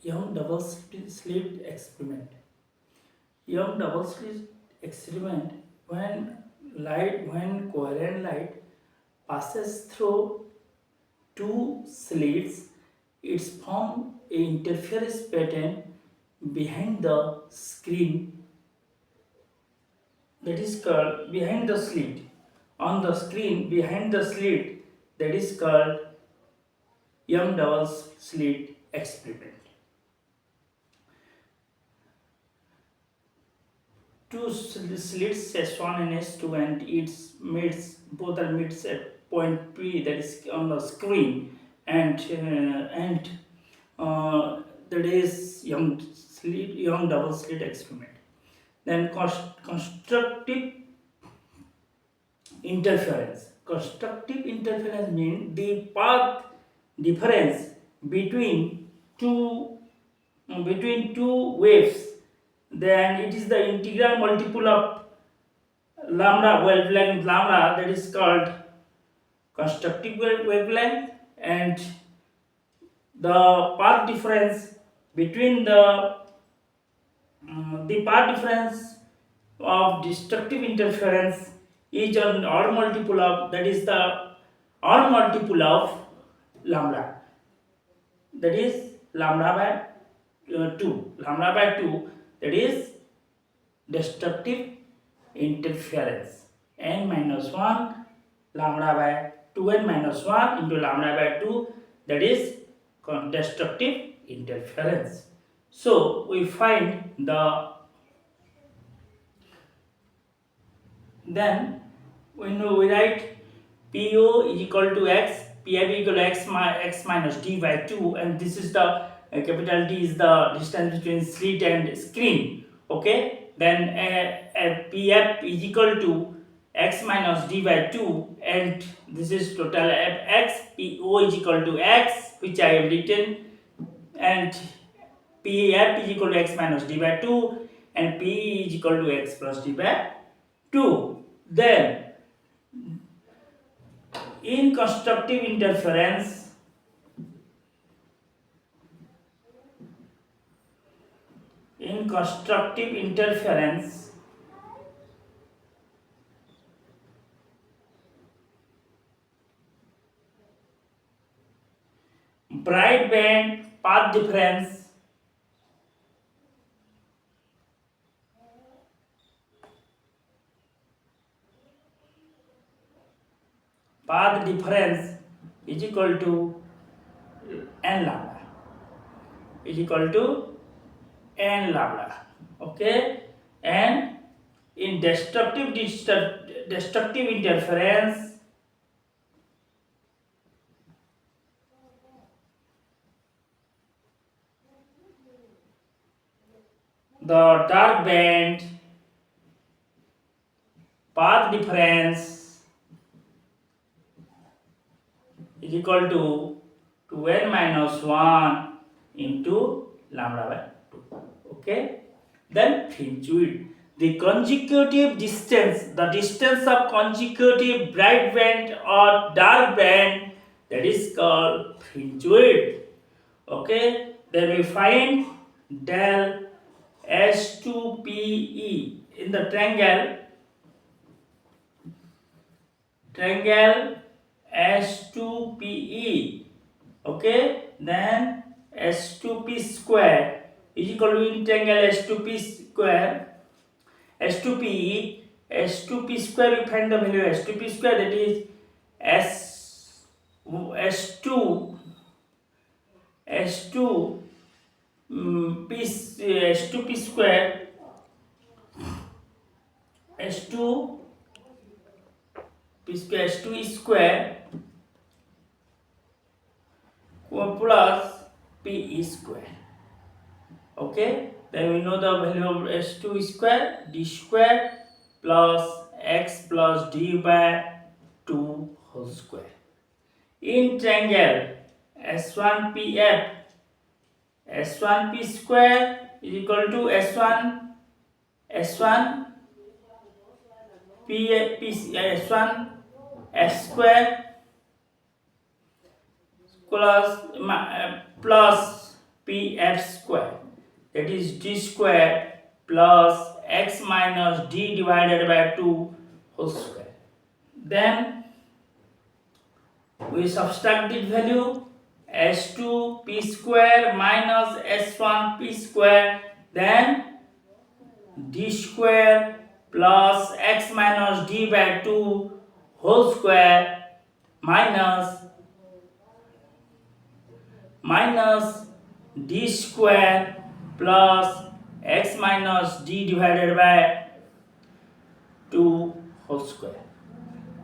Young double slit experiment. Young double slit experiment, when coherent light passes through two slits, it's formed a interference pattern behind the screen, that is called behind the slit. On the screen behind the slit, that is called Young double slit experiment. Two slits S1 and S2, and its meets both are meets at point P, that is on the screen, and that is young double slit experiment. Then constructive interference. Constructive interference means the path difference between two waves, then it is the integral multiple of lambda wavelength lambda, that is called constructive wavelength. And the path difference between the path difference of destructive interference is an odd multiple of, that is the odd multiple of lambda, that is lambda by 2, that is destructive interference. N minus 1 lambda by 2n minus 1 into lambda by 2, that is destructive interference. So we find then we write PO is equal to x, PIB equal to x minus d by 2, and this is the capital D is the distance between slit and screen. Okay, then PF is equal to x minus d by 2, and this is total x. PO is equal to x, which I have written, and PF is equal to x minus d by 2, and PE is equal to x plus d by 2. Then in constructive interference, bright band path difference is equal to n lambda, okay. And in destructive interference, the dark band path difference is equal to 2n minus 1 into lambda by 2. Okay. Then fringe width. The consecutive distance, the distance of consecutive bright band or dark band, that is called fringe width. Okay. Then we find del S2PE in the triangle S2PE. Okay, then S2P square is equal to, in triangle S2P square, S2P square, we find the value of S2P square, that is S2 S2P square, S2 square plus PE square. Okay, then we know the value of S2 square, D square plus X plus D by 2 whole square. In triangle S1PF, S1P square is equal to S1 S1 F square plus pf square, that is d square plus x minus d divided by 2 whole square. Then we subtract this value, s2 p square minus s1 p square, then d square plus x minus d by 2 whole square minus d square plus x minus d divided by 2 whole square.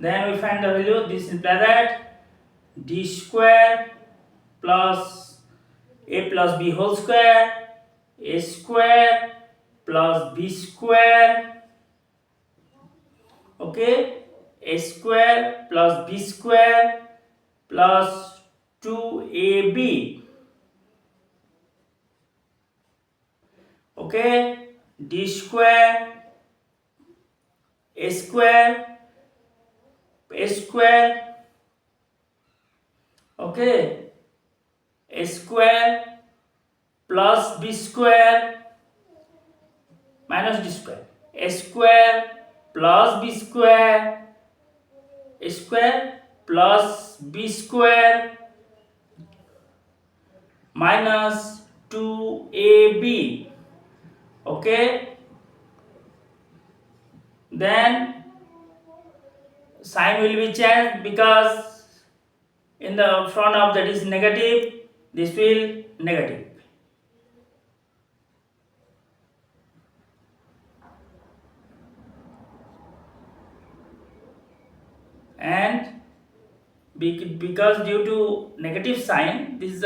Then we find the value. This implies that d square plus a plus b whole square, a square plus b square, okay, a square plus b square plus 2ab, okay, d square, a square, okay, a square plus b square minus d square, a square plus b square, a square plus b square minus 2ab, okay. Then sign will be changed because in the front of that is negative, this will negative. And because due to negative sign, this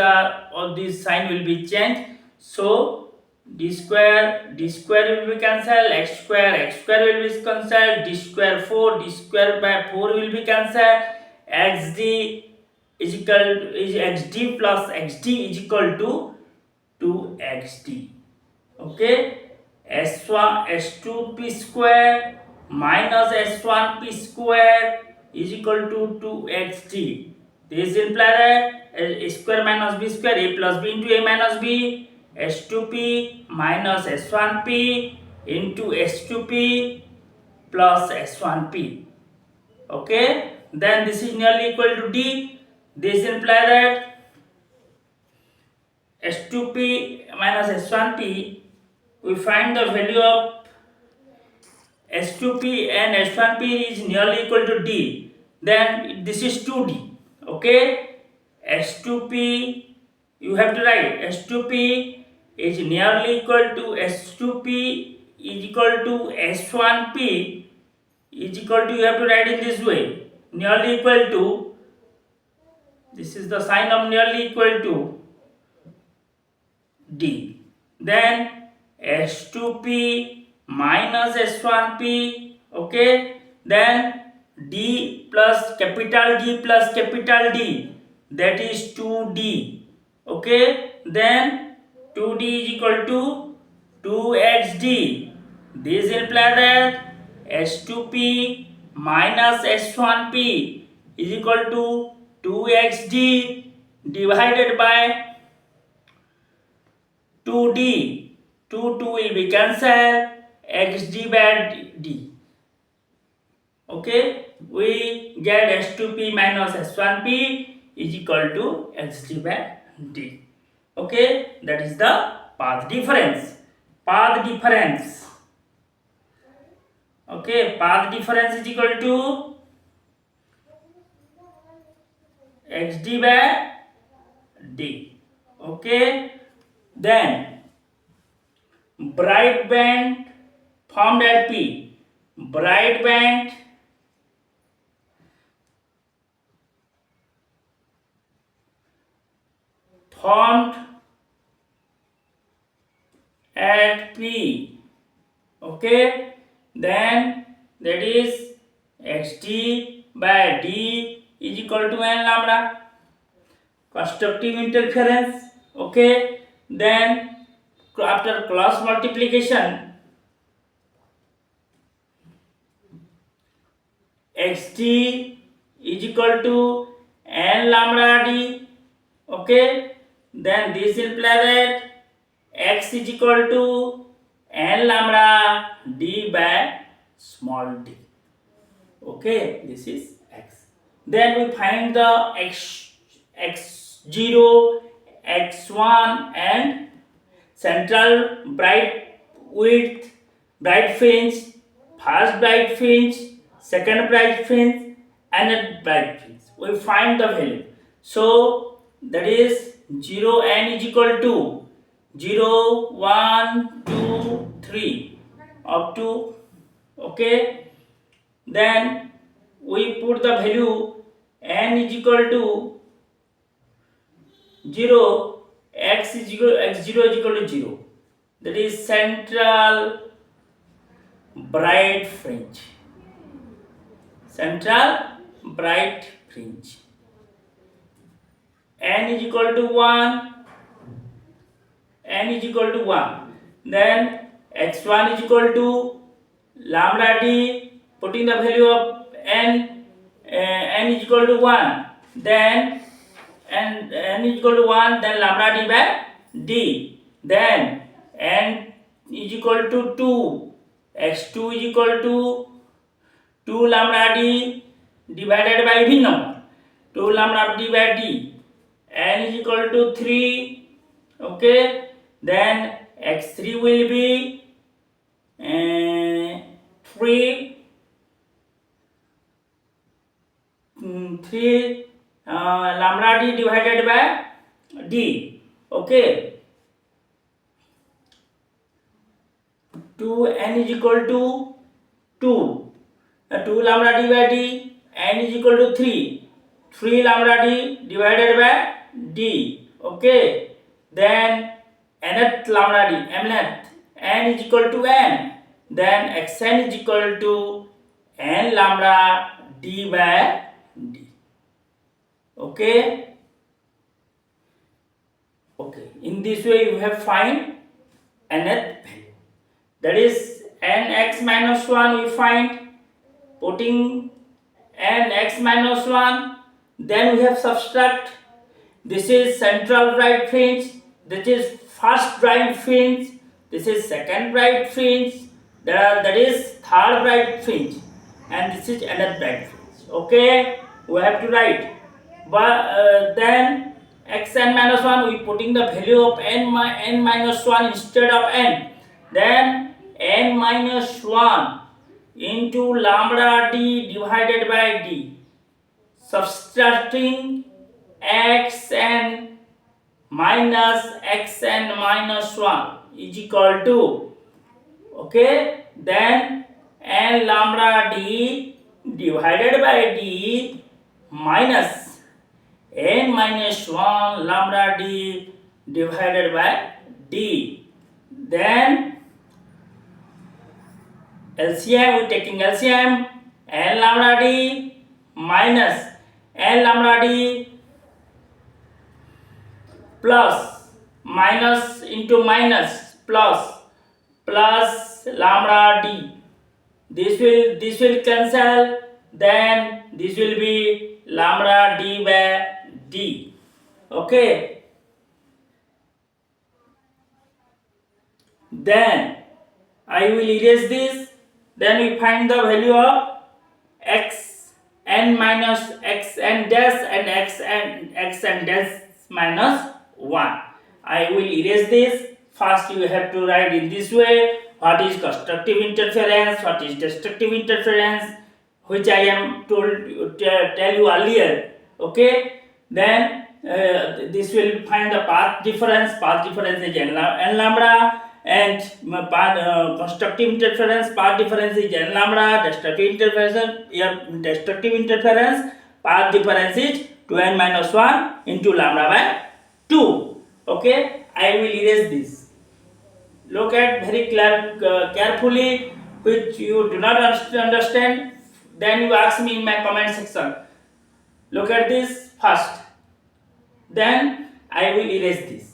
sign will be changed. So d square will be cancelled, x square will be cancelled, d square 4, d square by 4 will be cancelled, xd is equal to xd plus xd is equal to 2xd, okay. s2 p square minus s1 p square is equal to 2xd. This implies that a square minus b square, a plus b into a minus b, s2p minus s1p into s2p plus s1p, okay. Then this is nearly equal to d. This implies that s2p minus s1p, we find the value of s2p and s1p is nearly equal to d. Then this is 2d, okay. s2p, you have to write s2p is nearly equal to s2p is equal to s1p is equal to, you have to write in this way, nearly equal to, this is the sign of nearly equal to d. Then s2p minus s1p, okay. Then d plus capital D plus capital D, that is 2d, okay. Then 2d is equal to 2xd. This implies that s2p minus s1p is equal to 2xd divided by 2d. 2 will be cancelled, xd by d, okay. We get s2p minus s1p is equal to xd by d, okay. That is the path difference. Okay, path difference is equal to xd by d, okay. Then bright band formed at P. Bright band formed at P, okay. Then that is xd by d is equal to n lambda, constructive interference, okay. Then after cross multiplication, xt is equal to n lambda d, Okay, then this imply that x is equal to n lambda d by small d. Okay, this is x. Then we find the x0, x1 and central bright width, bright fringe, first bright fringe, second bright fringe, and a bright fringe. We find the value. So that is 0 n is equal to 0, 1, 2, 3 up to, okay. Then we put the value n is equal to 0, x0 is equal to 0. That is central bright fringe. Central bright fringe. N is equal to 1. N is equal to 1. Then x1 is equal to lambda d. Putting the value of n, n is equal to 1. Then n is equal to 1. Then lambda d by d. Then n is equal to 2. x2 is equal to 2 lambda d divided by even number. 2 lambda d by d. N is equal to 3. Okay. Then x3 will be 3 lambda d divided by d. Okay. 2 n is equal to 2. 2 lambda d by d. N is equal to 3. 3 lambda d divided by d. Okay. Then nth lambda d, mth, n is equal to n. Then xn is equal to n lambda d by d. Okay. Okay. In this way you have find nth value. That is nx minus 1 we find. Putting nx minus 1. Then we have subtract. This is central bright fringe. This is first bright fringe. This is second bright fringe. That is third bright fringe. And this is another bright fringe. Okay, we have to write. But then xn minus 1 we putting the value of n minus 1 instead of n. Then n minus 1 into lambda d divided by d. Subtracting xn minus xn minus 1 is equal to, okay, then n lambda d divided by d minus n minus 1 lambda d divided by d. Then LCM, we taking LCM, n lambda d minus n lambda d plus minus into minus plus lambda d. This will cancel. Then this will be lambda d by d. Okay. Then I will erase this. Then we find the value of x n minus x n dash and x n dash minus 1. I will erase this. First you have to write in this way. What is constructive interference? What is destructive interference? Which I am told tell you earlier. Okay. Then this will find the path difference. Path difference is n lambda. And constructive interference path difference is n lambda. Destructive interference path difference is 2n minus 1 into lambda by 2. Okay, I will erase this. Look at very carefully, which you do not understand. Then you ask me in my comment section. Look at this first. Then I will erase this.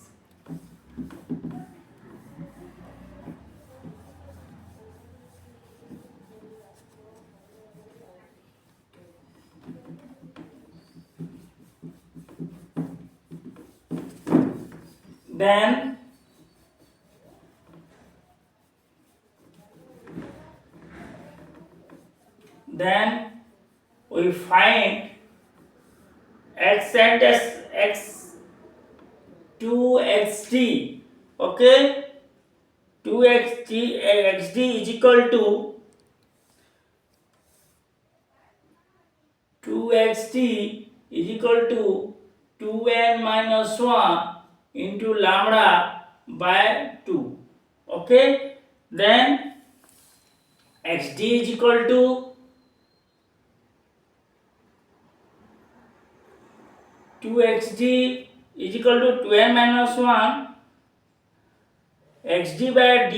then we find x and x 2xt. Okay, 2xd is equal to 2n minus 1 into lambda by 2. Okay, then xd is equal to 2xd is equal to 2n minus 1 xd by d,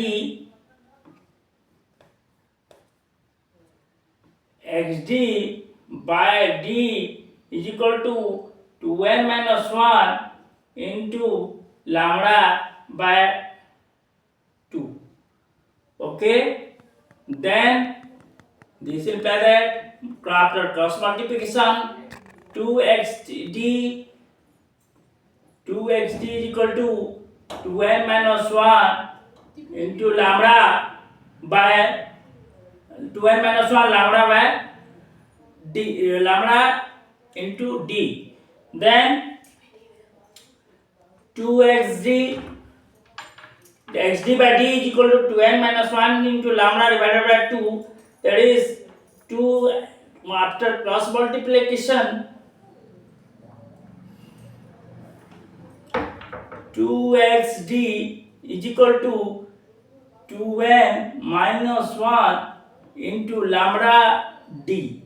xd by d is equal to 2n minus 1 into lambda by 2. Okay, then this implies that after cross multiplication 2xd is equal to 2n minus 1 into lambda by 2n minus 1 lambda by d, lambda into d. Then 2xd xd by d is equal to 2n minus 1 into lambda divided by 2, that is 2 after cross multiplication 2xd is equal to 2n minus 1 into lambda d.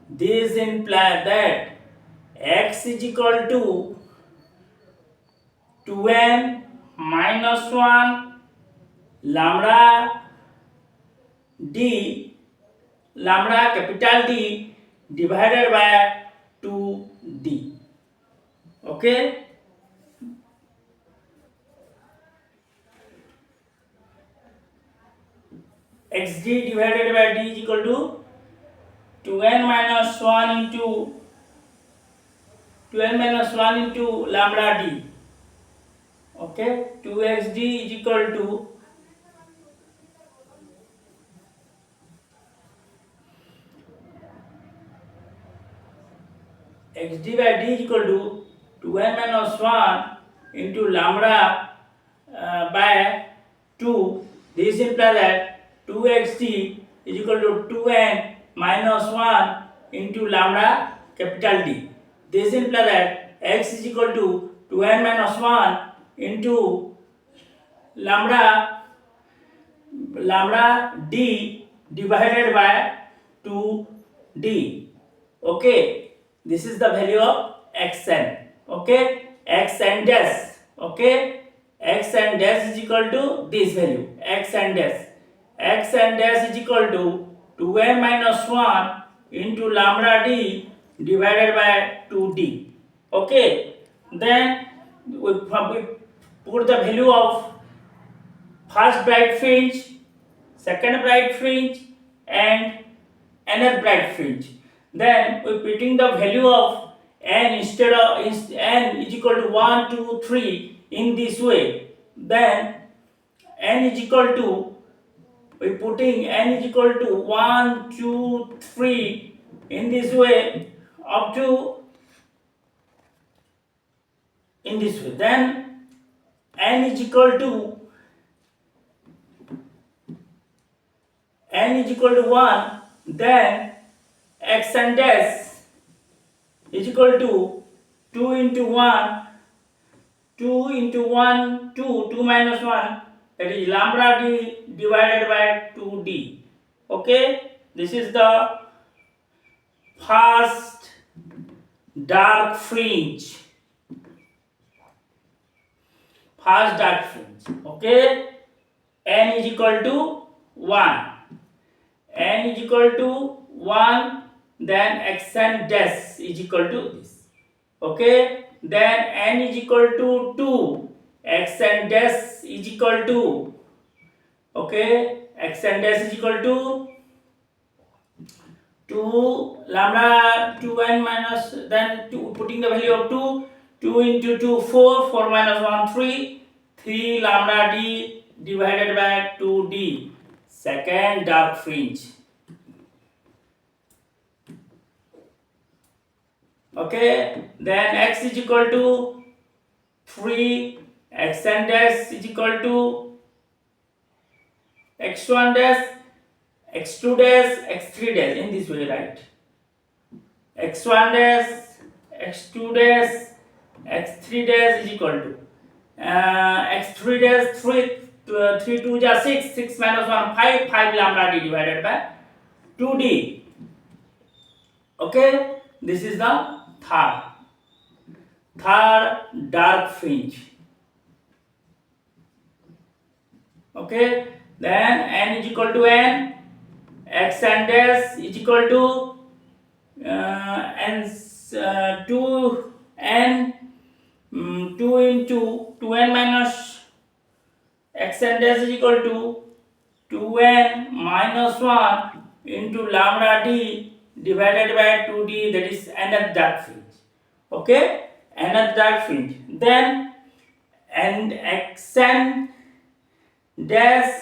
This implies that x is equal to 2n minus 1 lambda d, lambda capital D divided by 2d. Okay, xd divided by d is equal to 2n minus 1 into lambda d. Okay, 2xd is equal to xd by d is equal to 2n minus 1 into lambda by 2. This implies that 2xd is equal to 2n minus 1 into lambda capital D. This implies that x is equal to 2n minus 1 into lambda d divided by 2d. Okay, this is the value of xn. Okay, xn dash. Okay, xn dash is equal to this value, xn dash. Xn dash is equal to 2n minus 1 into lambda d divided by 2d. Okay, then we put the value of first bright fringe, second bright fringe, and nth bright fringe. Then we putting the value of n instead of n is equal to 1, 2, 3 in this way. Then n is equal to, we putting n is equal to 1, 2, 3 in this way up to in this way. Then n is equal to 1, then xn dash is equal to 2 into 1, 2 into 1, 2 minus 1, that is lambda d divided by 2d. Okay, this is the first dark fringe. First dark fringe. Okay, n is equal to 1. N is equal to 1, then xn dash is equal to this. Okay, then n is equal to 2, xn dash is equal to, okay, xn dash is equal to 2 lambda 2n minus, then 2, putting the value of 2 into 2 4, 4 minus 1 3, 3 lambda d divided by 2d, second dark fringe. Okay, then x is equal to 3, xn dash is equal to x1 dash, x2 dash, x3 dash, in this way, right? x1 dash, x2 dash, x3 dash is equal to x3 dash 3 2 is 6, 6 minus 1 5, 5 lambda d divided by 2d. Okay, this is the third dark fringe. Okay, then n is equal to n, x and dash is equal to n 2 n 2 into 2n minus x and dash is equal to 2n minus 1 into lambda d divided by 2d, that is nth dark fringe. Okay, nth dark fringe. Then and xn dash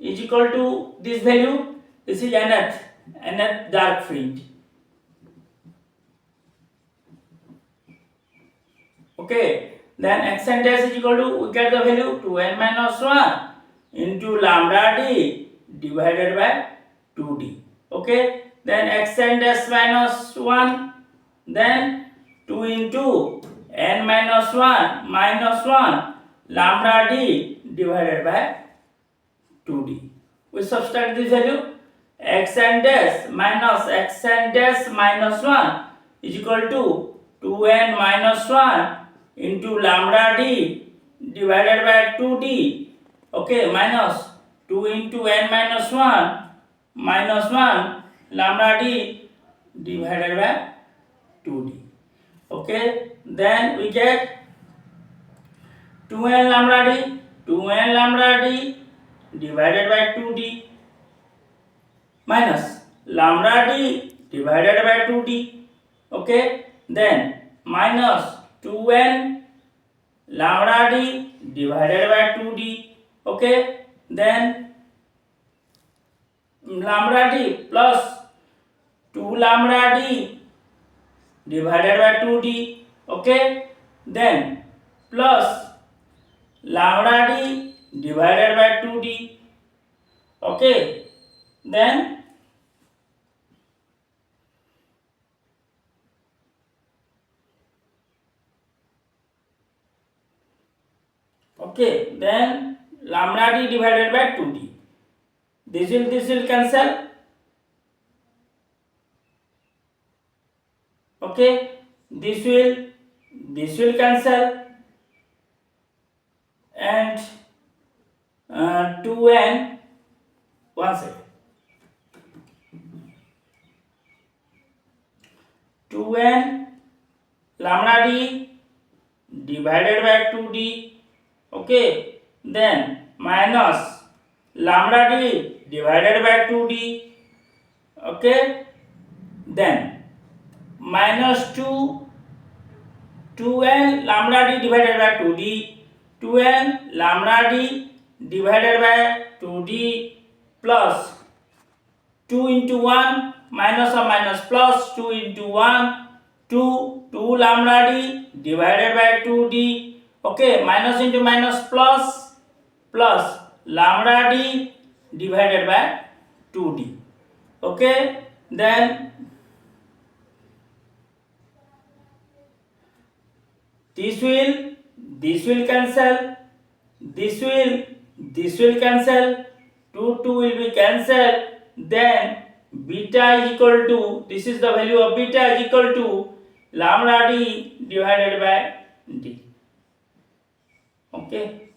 is equal to this value. This is nth dark fringe. Okay, then xn dash is equal to, we get the value 2n minus 1 into lambda d divided by 2d. Okay, then xn dash minus 1, then 2 into n minus 1 lambda d divided by 2d. We subtract this value, xn dash minus xn dash minus 1 is equal to 2n minus 1 into lambda d divided by 2d. Okay, minus 2 into n minus 1 lambda d divided by 2d. Okay, then we get 2n lambda d divided by 2d minus lambda d divided by 2d. Okay, then minus 2n lambda d divided by 2d. Okay, then lambda d plus 2 lambda d divided by 2d. Okay, then plus lambda d divided by 2d. Okay, then lambda d divided by 2d. This will cancel. Okay, this will cancel, and 2n, one second, 2n lambda d divided by 2d. Okay, then minus lambda d divided by 2d. Okay, then minus 2n lambda d divided by 2d, 2n lambda d divided by 2d plus 2 into 1 minus or minus plus 2 into 1 2 lambda d divided by 2d. Okay, minus into minus plus lambda d divided by 2d. Okay, then this will cancel, this will cancel, 2 will be cancelled. Then beta is equal to, this is the value of beta is equal to lambda d divided by d. Okay,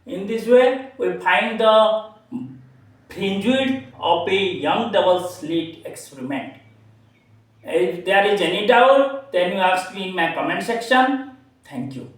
in this way we find the fringe width of a young double slit experiment. If there is any doubt, then you ask me in my comment section. Thank you.